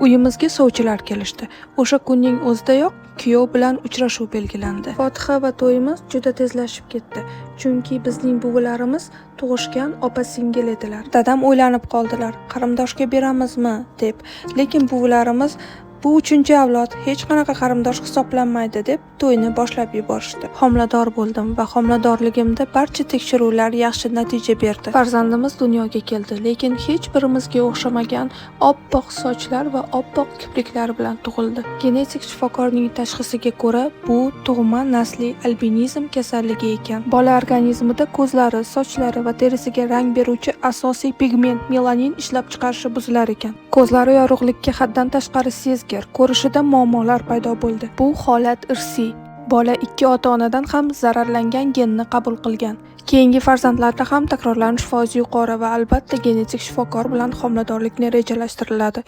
Uyimizga sovchilar kelishdi. O'sha kunning o'zidayoq kuyov bilan uchrashuv belgilandi. Fotiha va to'yimiz juda tezlashib ketdi, chunki bizning buvilarimiz tug'ishgan opa-singil edilar. Dadam o'ylanib qoldilar, qarindoshga beramizmi deb, lekin buvilarimiz bu uchinchi avlod hech qanaqa qarindosh hisoblanmaydi deb to'yni boshlab yuborishdi. Homilador bo'ldim va homiladorligimda barcha tekshiruvlar yaxshi natija berdi. Farzandimiz dunyoga keldi, lekin hech birimizga o'xshamagan oppoq sochlar va oppoq kipriklar bilan tug'ildi. Genetik shifokorning tashxisiga ko'ra, bu tug'ma nasliy albinizm kasalligi ekan. Bola organizmida ko'zlari, sochlari va terisiga rang beruvchi asosiy pigment melanin ishlab chiqarishi buzilar ekan. Ko'zlari yorug'likka haddan tashqari sezgir, ko'rishida muammolar paydo bo'ldi. Bu holat irsiy. Bola ikki ota-onadan ham zararlangan genni qabul qilgan. Keyingi farzandlarda ham takrorlanish foizi yuqori va albatta genetik shifokor bilan homiladorlikni rejalashtiriladi.